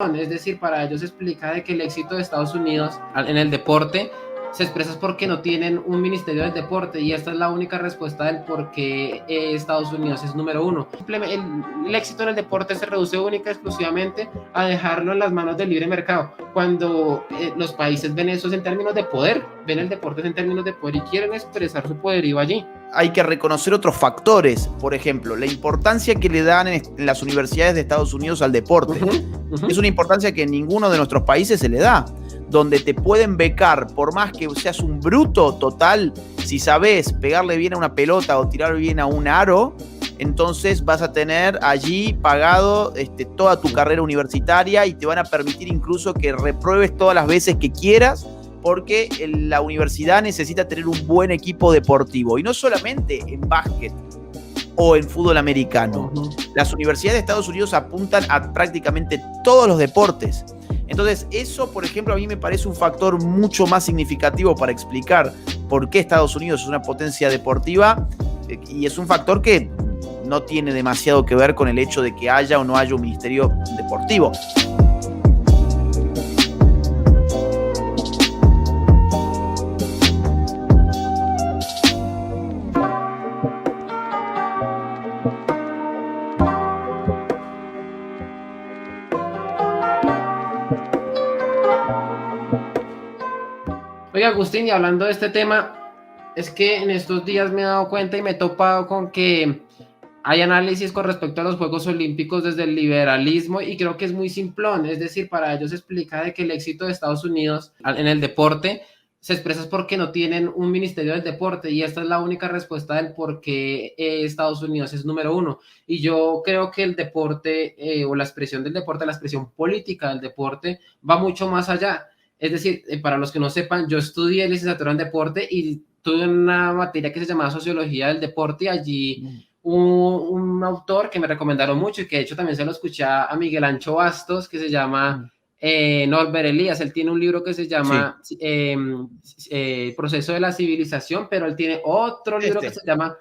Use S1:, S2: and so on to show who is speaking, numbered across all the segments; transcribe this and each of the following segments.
S1: Es decir, para ellos explica de que el éxito de Estados Unidos en el deporte se expresa porque no tienen un ministerio del deporte, y esta es la única respuesta del por qué Estados Unidos es número uno. El éxito en el deporte se reduce única y exclusivamente a dejarlo en las manos del libre mercado, cuando los países ven eso en términos de poder, ven el deporte en términos de poder y quieren expresar su poderío allí.
S2: Hay que reconocer otros factores, por ejemplo, la importancia que le dan en las universidades de Estados Unidos al deporte. Es una importancia que en ninguno de nuestros países se le da, donde te pueden becar, por más que seas un bruto total, si sabes pegarle bien a una pelota o tirar bien a un aro, entonces vas a tener allí pagado toda tu carrera universitaria y te van a permitir incluso que repruebes todas las veces que quieras, porque la universidad necesita tener un buen equipo deportivo, y no solamente en básquet o en fútbol americano. Las universidades de Estados Unidos apuntan a prácticamente todos los deportes. Entonces eso, por ejemplo, a mí me parece un factor mucho más significativo para explicar por qué Estados Unidos es una potencia deportiva, y es un factor que no tiene demasiado que ver con el hecho de que haya o no haya un ministerio deportivo.
S1: Oiga, Agustín, y hablando de este tema, es que en estos días me he dado cuenta y me he topado con que hay análisis con respecto a los Juegos Olímpicos desde el liberalismo, y creo que es muy simplón. Es decir, para ellos explica de que el éxito de Estados Unidos en el deporte se expresa porque no tienen un ministerio del deporte, y esta es la única respuesta del por qué Estados Unidos es número uno. Y yo creo que el deporte o la expresión del deporte, la expresión política del deporte va mucho más allá. Es decir, para los que no sepan, yo estudié licenciatura en deporte y tuve una materia que se llamaba Sociología del Deporte, y allí un autor que me recomendaron mucho y que de hecho también se lo escuché a Miguel Ancho Bastos, que se llama Norbert Elias. Él tiene un libro que se llama Proceso de la Civilización, pero él tiene otro libro que se llama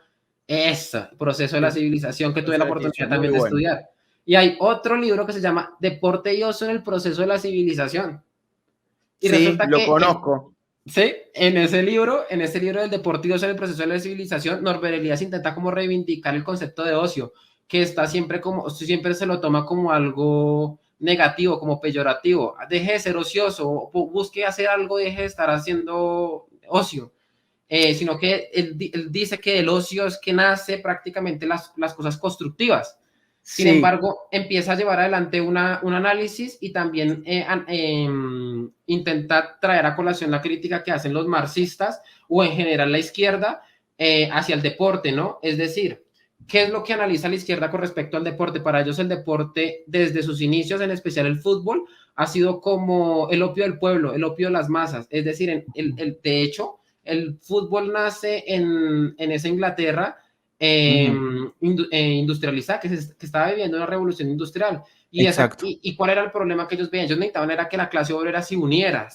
S1: Proceso de la Civilización, que tuve la oportunidad también de estudiar. Y hay otro libro que se llama Deporte y Ocio en el Proceso de la Civilización. Y
S2: sí, lo conozco.
S1: Sí, en ese libro del deporte y ocio en el proceso de la civilización, Norbert Elias intenta como reivindicar el concepto de ocio, que está siempre se lo toma como algo negativo, como peyorativo. Deje de ser ocioso, busque hacer algo, deje de estar haciendo ocio. Sino que él dice que el ocio es que nace prácticamente las cosas constructivas. Sin embargo, empieza a llevar adelante un análisis, y también intenta traer a colación la crítica que hacen los marxistas o en general la izquierda hacia el deporte, ¿no? Es decir, ¿qué es lo que analiza la izquierda con respecto al deporte? Para ellos el deporte, desde sus inicios, en especial el fútbol, ha sido como el opio del pueblo, el opio de las masas. Es decir, de hecho, el fútbol nace en esa Inglaterra industrializada, que estaba viviendo una revolución industrial. ¿Y cuál era el problema que ellos veían? Ellos necesitaban era que la clase obrera se uniera,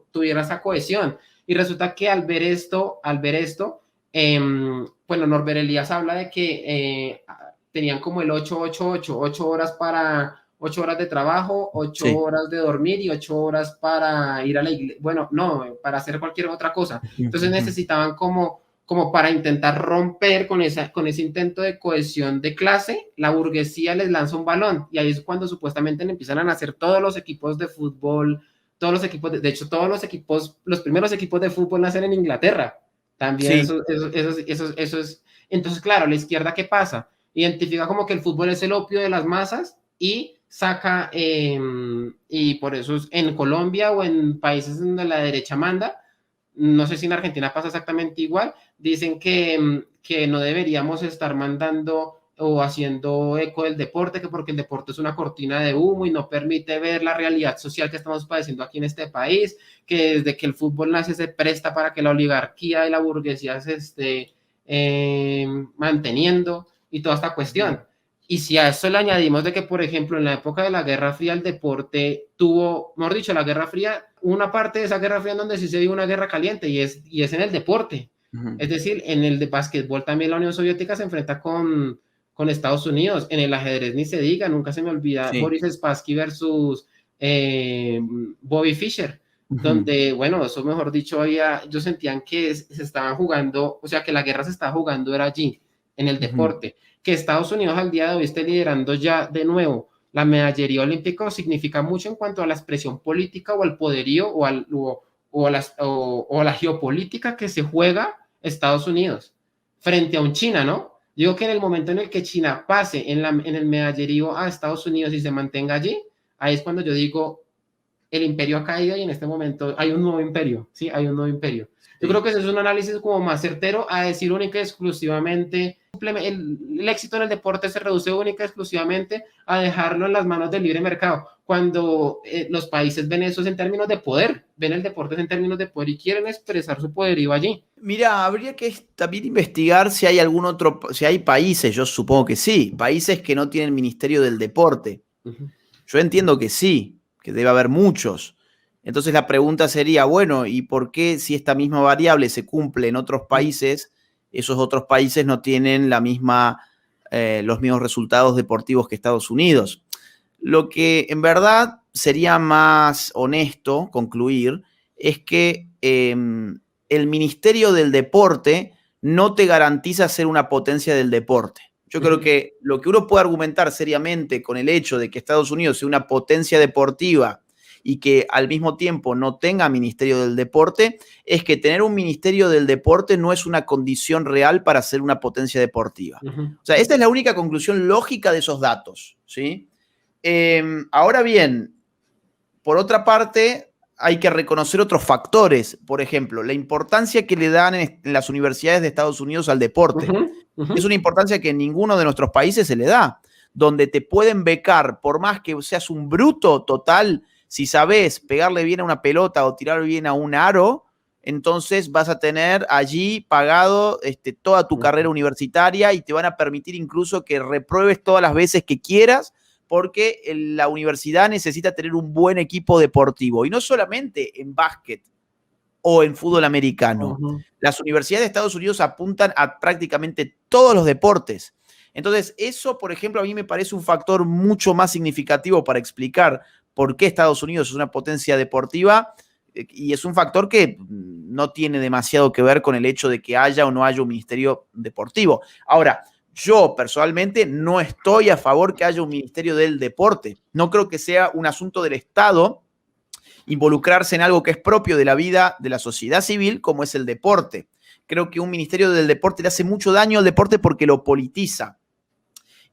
S1: tuviera esa cohesión. Y resulta que al ver esto, bueno, Norbert Elias habla de que tenían como el 8-8-8, 8 horas de trabajo, 8 horas de dormir y 8 horas para ir a la iglesia. Bueno, no, para hacer cualquier otra cosa. Entonces necesitaban como para intentar romper con ese intento de cohesión de clase, la burguesía les lanza un balón, y ahí es cuando supuestamente empiezan a nacer todos los equipos de fútbol, de hecho todos los primeros equipos de fútbol nacen en Inglaterra. También eso es. Entonces, claro, la izquierda, ¿qué pasa? Identifica como que el fútbol es el opio de las masas y saca, y por eso en Colombia o en países donde la derecha manda, no sé si en Argentina pasa exactamente igual, dicen que no deberíamos estar mandando o haciendo eco del deporte, que porque el deporte es una cortina de humo y no permite ver la realidad social que estamos padeciendo aquí en este país, que desde que el fútbol nace se presta para que la oligarquía y la burguesía se esté manteniendo, y toda esta cuestión. Y si a eso le añadimos de que, por ejemplo, en la época de la Guerra Fría, el deporte tuvo, mejor dicho, la Guerra Fría, una parte de esa Guerra Fría en donde sí se dio una guerra caliente, y es en el deporte. Es decir, en el de básquetbol también la Unión Soviética se enfrenta con Estados Unidos. En el ajedrez ni se diga, nunca se me olvida Boris Spassky versus Bobby Fischer, donde, bueno, eso mejor dicho, ellos sentían que se estaban jugando, o sea, que la guerra se estaba jugando era allí, en el deporte, que Estados Unidos al día de hoy esté liderando ya de nuevo la medallería olímpica significa mucho en cuanto a la expresión política o al poderío o a la geopolítica que se juega Estados Unidos frente a un China, ¿no? Digo que en el momento en el que China pase en el medallerío a Estados Unidos y se mantenga allí, ahí es cuando yo digo, el imperio ha caído y en este momento hay un nuevo imperio, ¿sí? Hay un nuevo imperio. Yo creo que ese es un análisis como más certero a decir única y exclusivamente, el éxito en el deporte se reduce única y exclusivamente a dejarlo en las manos del libre mercado, cuando los países ven eso en términos de poder, ven el deporte en términos de poder y quieren expresar su poderío allí.
S2: Mira, habría que también investigar si hay si hay países, yo supongo que sí, países que no tienen Ministerio del Deporte. Yo entiendo que sí, que debe haber muchos. Entonces la pregunta sería, bueno, ¿y por qué si esta misma variable se cumple en otros países, esos otros países no tienen los mismos resultados deportivos que Estados Unidos? Lo que en verdad sería más honesto concluir es que el Ministerio del Deporte no te garantiza ser una potencia del deporte. Yo creo que lo que uno puede argumentar seriamente con el hecho de que Estados Unidos sea una potencia deportiva y que al mismo tiempo no tenga Ministerio del Deporte, es que tener un Ministerio del Deporte no es una condición real para ser una potencia deportiva. O sea, esta es la única conclusión lógica de esos datos, ¿sí? Ahora bien, por otra parte, hay que reconocer otros factores. Por ejemplo, la importancia que le dan en las universidades de Estados Unidos al deporte. Es una importancia que en ninguno de nuestros países se le da, donde te pueden becar, por más que seas un bruto total, si sabes pegarle bien a una pelota o tirar bien a un aro, entonces vas a tener allí pagado toda tu carrera universitaria y te van a permitir incluso que repruebes todas las veces que quieras, porque la universidad necesita tener un buen equipo deportivo, y no solamente en básquet o en fútbol americano. Las universidades de Estados Unidos apuntan a prácticamente todos los deportes. Entonces, eso, por ejemplo, a mí me parece un factor mucho más significativo para explicar por qué Estados Unidos es una potencia deportiva, y es un factor que no tiene demasiado que ver con el hecho de que haya o no haya un ministerio deportivo. Ahora, yo personalmente no estoy a favor que haya un ministerio del deporte. No creo que sea un asunto del Estado involucrarse en algo que es propio de la vida de la sociedad civil, como es el deporte. Creo que un ministerio del deporte le hace mucho daño al deporte porque lo politiza.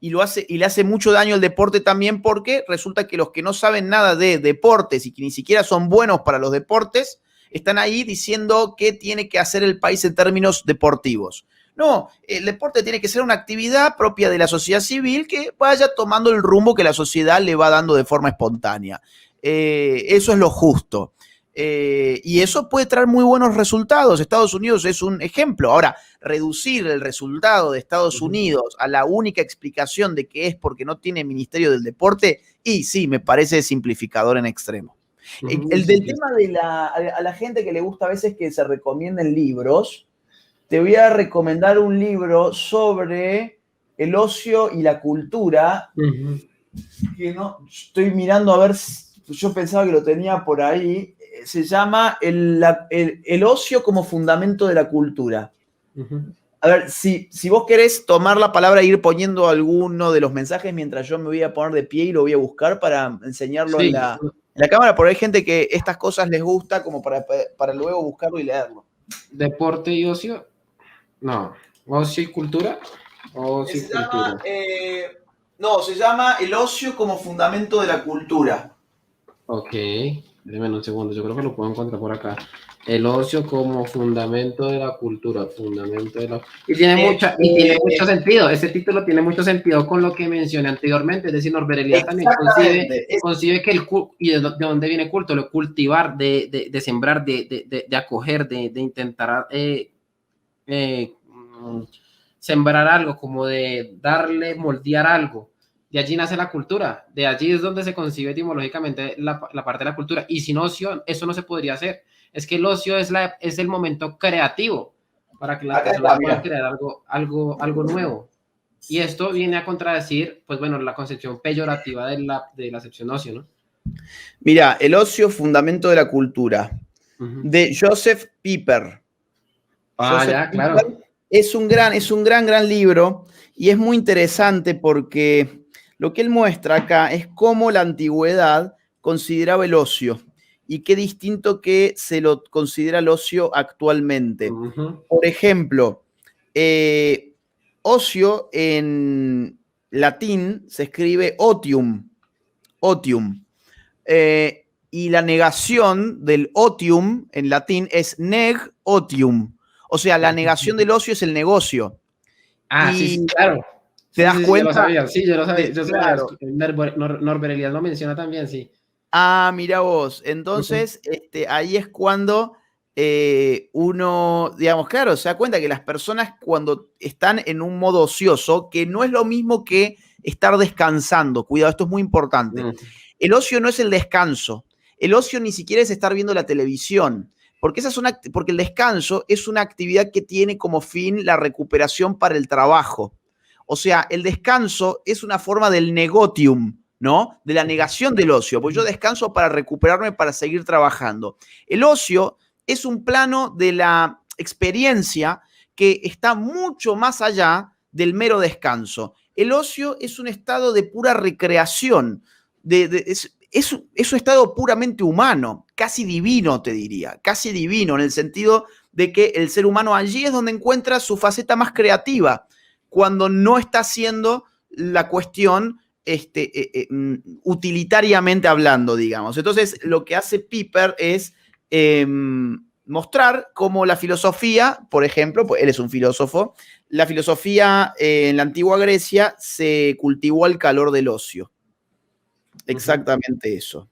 S2: Y le hace mucho daño al deporte también porque resulta que los que no saben nada de deportes y que ni siquiera son buenos para los deportes, están ahí diciendo qué tiene que hacer el país en términos deportivos. No, el deporte tiene que ser una actividad propia de la sociedad civil que vaya tomando el rumbo que la sociedad le va dando de forma espontánea. Eso es lo justo. Y eso puede traer muy buenos resultados. Estados Unidos es un ejemplo. Ahora, reducir el resultado de Estados Unidos a la única explicación de que es porque no tiene Ministerio del Deporte, y sí, me parece simplificador en extremo. El del tema de a la gente que le gusta a veces que se recomienden libros, te voy a recomendar un libro sobre el ocio y la cultura, que no estoy mirando a ver, yo pensaba que lo tenía por ahí. Se llama el ocio como fundamento de la cultura. A ver, si vos querés tomar la palabra e ir poniendo alguno de los mensajes mientras yo me voy a poner de pie y lo voy a buscar para enseñarlo en la cámara, porque hay gente que estas cosas les gusta como para luego buscarlo y leerlo.
S1: ¿Deporte y ocio? No. ¿Ocio y cultura? Ocio y cultura.
S2: Se llama el ocio como fundamento de la cultura.
S1: Ok, déjame un segundo, yo creo que lo puedo encontrar por acá. El ocio como fundamento de la cultura, Y tiene mucho sentido, ese título tiene mucho sentido con lo que mencioné anteriormente, es decir, Norbert Elias también concibe que y de dónde viene culto, lo cultivar, de sembrar, de acoger, de intentar sembrar algo, como de darle, moldear algo. De allí nace la cultura, de allí es donde se concibe etimológicamente la parte de la cultura, y sin ocio eso no se podría hacer. Es que el ocio es el momento creativo para que las personas puedan crear algo nuevo. Y esto viene a contradecir, pues bueno, la concepción peyorativa de la acepción ocio, ¿no?
S2: Mira, El ocio, fundamento de la cultura,
S1: Ujú.
S2: de Joseph Pieper.
S1: Ah,
S2: Joseph
S1: ya,
S2: Pieper
S1: claro.
S2: es un gran libro y es muy interesante porque lo que él muestra acá es cómo la antigüedad consideraba el ocio y qué distinto que se lo considera el ocio actualmente.
S1: Ujú.
S2: Por ejemplo, eh, ocio en latín se escribe otium, otium. Y la negación del otium en latín es neg otium. O sea, la negación del ocio es el negocio.
S1: Ah, sí, sí,
S2: Y
S1: claro.
S2: te
S1: Sí,
S2: das
S1: sí, sí, yo lo
S2: cuenta
S1: sabía. Sí, yo lo sabía.
S2: de,
S1: Yo sabía.
S2: claro,
S1: Norbert Elias lo menciona también, sí.
S2: ah, mira vos.
S1: Ujú.
S2: Entonces, ahí es cuando uno, digamos, claro, se da cuenta que las personas cuando están en un modo ocioso, que no es lo mismo que estar descansando, cuidado, esto es muy importante.
S1: Mm.
S2: El ocio no es el descanso. El ocio ni siquiera es estar viendo la televisión, porque, porque el descanso es una actividad que tiene como fin la recuperación para el trabajo. O sea, el descanso es una forma del negotium, ¿no? De la negación del ocio, porque yo descanso para recuperarme para seguir trabajando. El ocio es un plano de la experiencia que está mucho más allá del mero descanso. El ocio es un estado de pura recreación, es un estado puramente humano, casi divino, te diría, casi divino, en el sentido de que el ser humano allí es donde encuentra su faceta más creativa, cuando no está haciendo la cuestión utilitariamente hablando, digamos. Entonces, lo que hace Piper es mostrar cómo la filosofía, por ejemplo, pues él es un filósofo, la filosofía en la antigua Grecia se cultivó al calor del ocio.
S1: Ujú.
S2: Exactamente eso.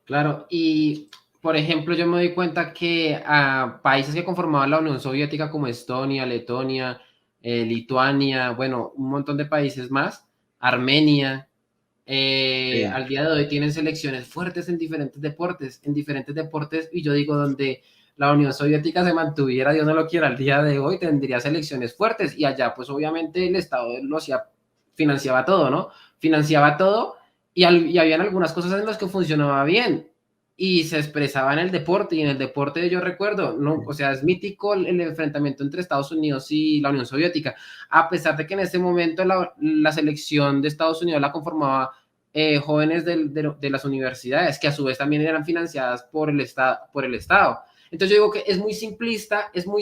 S1: Claro, y por ejemplo, yo me doy cuenta que a países que conformaban la Unión Soviética como Estonia, Letonia, Lituania, bueno, un montón de países más, Armenia,
S2: Sí.
S1: al día de hoy tienen selecciones fuertes en diferentes deportes, y yo digo, donde la Unión Soviética se mantuviera, Dios no lo quiera, al día de hoy tendría selecciones fuertes, y allá pues obviamente el Estado lo hacía, financiaba todo, ¿no? Financiaba todo, y habían algunas cosas en las que funcionaba bien, y se expresaba en el deporte, y en el deporte yo recuerdo, no, o sea, es mítico el enfrentamiento entre Estados Unidos y la Unión Soviética, a pesar de que en ese momento la selección de Estados Unidos la conformaba jóvenes de las universidades, que a su vez también eran financiadas por el Estado. Entonces yo digo que es muy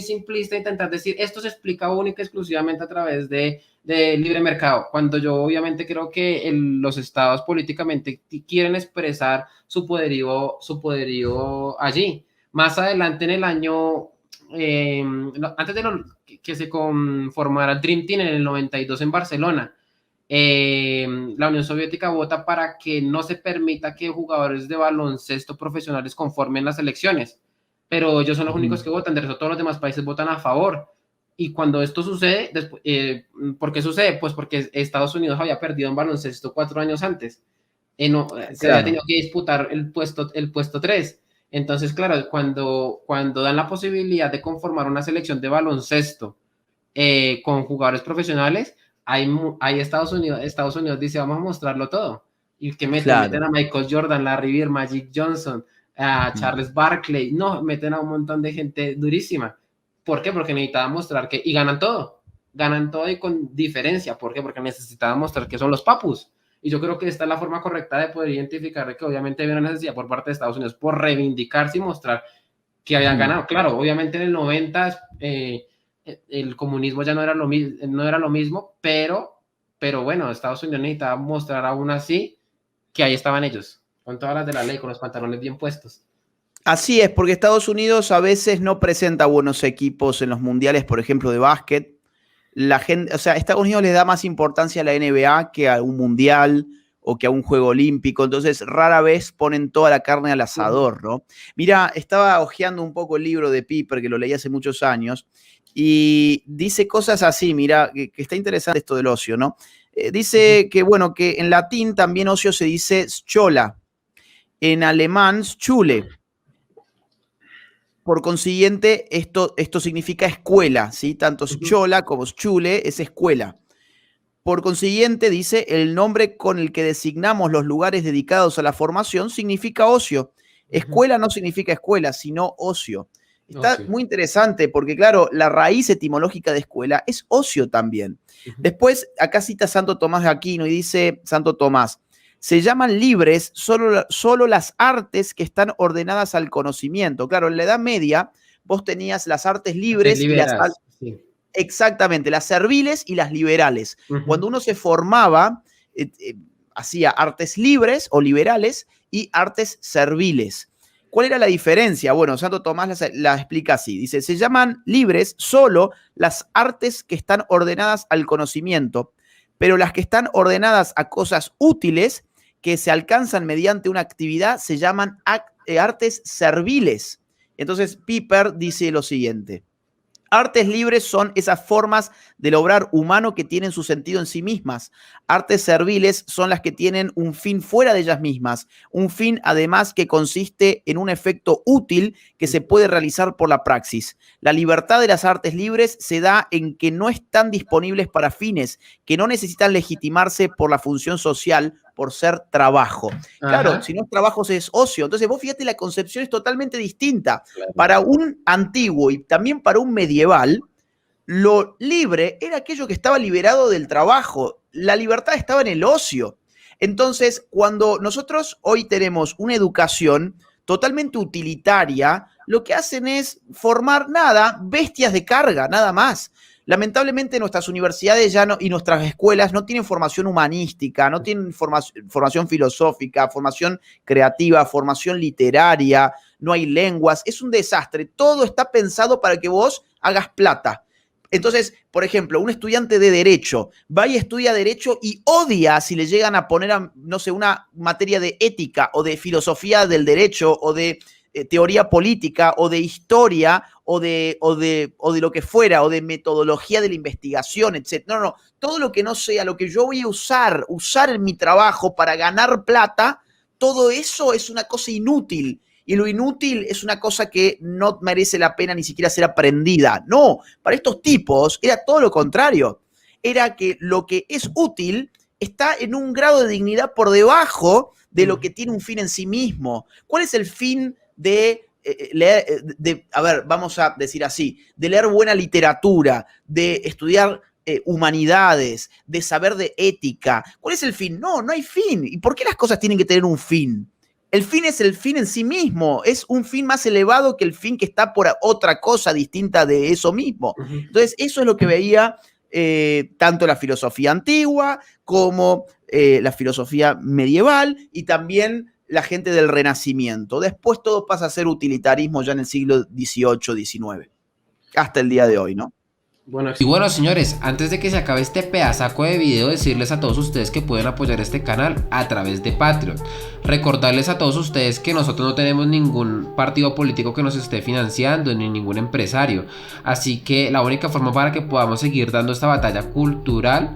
S1: simplista intentar decir esto se explica única y exclusivamente a través de libre mercado, cuando yo obviamente creo que los estados políticamente quieren expresar su poderío allí. Más adelante en el año, antes de que se conformara el Dream Team en el 92 en Barcelona, la Unión Soviética vota para que no se permita que jugadores de baloncesto profesionales conformen las elecciones, pero ellos son los únicos que votan, de resto todos los demás países votan a favor. Y cuando esto sucede, ¿por qué sucede? Pues porque Estados Unidos había perdido en baloncesto 4 años antes. No, se había
S2: Claro,
S1: tenido que disputar el puesto 3. Entonces, claro, cuando dan la posibilidad de conformar una selección de baloncesto con jugadores profesionales, hay Estados Unidos dice, vamos a mostrarlo todo. ¿Y que meten?
S2: claro.
S1: Meten a Michael Jordan, Larry Bird, Magic Johnson, a Charles Barkley, no, meten a un montón de gente durísima. ¿Por qué? Porque necesitaban mostrar que, y ganan todo y con diferencia. ¿Por qué? Porque necesitaban mostrar que son los papus. Y yo creo que esta es la forma correcta de poder identificar que obviamente había una necesidad por parte de Estados Unidos por reivindicarse y mostrar que habían ganado. Claro, obviamente en el 90 el comunismo ya no era lo mismo, pero bueno, Estados Unidos necesitaba mostrar aún así que ahí estaban ellos, con todas las de la ley, con los pantalones bien puestos.
S2: Así es, porque Estados Unidos a veces no presenta buenos equipos en los mundiales, por ejemplo, de básquet. La gente, o sea, Estados Unidos le da más importancia a la NBA que a un mundial o que a un juego olímpico, entonces rara vez ponen toda la carne al
S1: Uh -huh.
S2: asador, ¿no? Mira, estaba hojeando un poco el libro de Piper, que lo leí hace muchos años, y dice cosas así, mira, que está interesante esto del ocio, ¿no?
S1: Uh -huh.
S2: Dice que, bueno, que en latín también ocio se dice schola, en alemán schule. Por consiguiente, esto significa escuela, ¿sí? Tanto
S1: Uh -huh.
S2: chola como schule es escuela. Por consiguiente, dice, el nombre con el que designamos los lugares dedicados a la formación significa ocio. Escuela no significa escuela, sino ocio. Está muy interesante porque, claro, la raíz etimológica de escuela es ocio también. Después, acá cita Santo Tomás de Aquino y dice Santo Tomás, se llaman libres solo las artes que están ordenadas al conocimiento. Claro, en la Edad Media vos tenías las artes libres y las... Sí. Exactamente, las serviles y las liberales. Cuando uno se formaba, hacía artes libres o liberales y artes serviles. ¿Cuál era la diferencia? Bueno, Santo Tomás la explica así. Dice, se llaman libres solo las artes que están ordenadas al conocimiento, pero las que están ordenadas a cosas útiles que se alcanzan mediante una actividad se llaman artes serviles. Entonces, Piper dice lo siguiente. Artes libres son esas formas del obrar humano que tienen su sentido en sí mismas. Artes serviles son las que tienen un fin fuera de ellas mismas, un fin además que consiste en un efecto útil que se puede realizar por la praxis. La libertad de las artes libres se da en que no están disponibles para fines, que no necesitan legitimarse por la función social, por ser trabajo. Claro, si no es trabajo, es ocio. Entonces, vos fíjate, la concepción es totalmente distinta. Claro. Para un antiguo y también para un medieval, lo libre era aquello que estaba liberado del trabajo. La libertad estaba en el ocio. Entonces, cuando nosotros hoy tenemos una educación totalmente utilitaria, lo que hacen es formar bestias de carga, nada más. Lamentablemente nuestras universidades ya no, y nuestras escuelas no tienen formación humanística, no tienen formación filosófica, formación creativa, formación literaria, no hay lenguas, es un desastre. Todo está pensado para que vos hagas plata. Entonces, por ejemplo, un estudiante de Derecho va y estudia Derecho y odia si le llegan a poner, no sé, una materia de ética o de filosofía del derecho o de teoría política o de historia o de lo que fuera, o de metodología de la investigación, etc. No, todo lo que no sea lo que yo voy a usar en mi trabajo para ganar plata, todo eso es una cosa inútil. Y lo inútil es una cosa que no merece la pena ni siquiera ser aprendida. No, para estos tipos era todo lo contrario. Era que lo que es útil está en un grado de dignidad por debajo de lo que tiene un fin en sí mismo. ¿Cuál es el fin de leer, a ver, vamos a decir así, de leer buena literatura, de estudiar humanidades, de saber de ética? ¿Cuál es el fin? No hay fin. ¿Y por qué las cosas tienen que tener un fin? El fin es el fin en sí mismo, es un fin más elevado que el fin que está por otra cosa distinta de eso mismo. Entonces, eso es lo que veía tanto la filosofía antigua como la filosofía medieval y también la gente del Renacimiento. Después todo pasa a ser utilitarismo ya en el siglo XVIII, XIX, hasta el día de hoy, ¿no?
S1: Y bueno, señores, antes de que se acabe este pedazaco de video, decirles a todos ustedes que pueden apoyar este canal a través de Patreon. Recordarles a todos ustedes que nosotros no tenemos ningún partido político que nos esté financiando, ni ningún empresario. Así que la única forma para que podamos seguir dando esta batalla cultural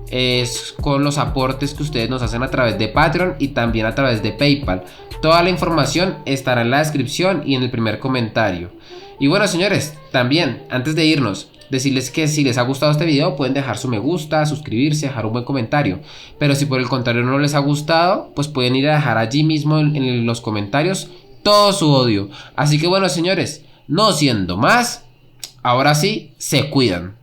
S1: es con los aportes que ustedes nos hacen a través de Patreon y también a través de PayPal. Toda la información estará en la descripción y en el primer comentario. Y bueno, señores, también antes de irnos, decirles que si les ha gustado este video pueden dejar su me gusta, suscribirse, dejar un buen comentario. Pero si por el contrario no les ha gustado, pues pueden ir a dejar allí mismo en los comentarios todo su odio. Así que bueno, señores, no siendo más, ahora sí, se cuidan.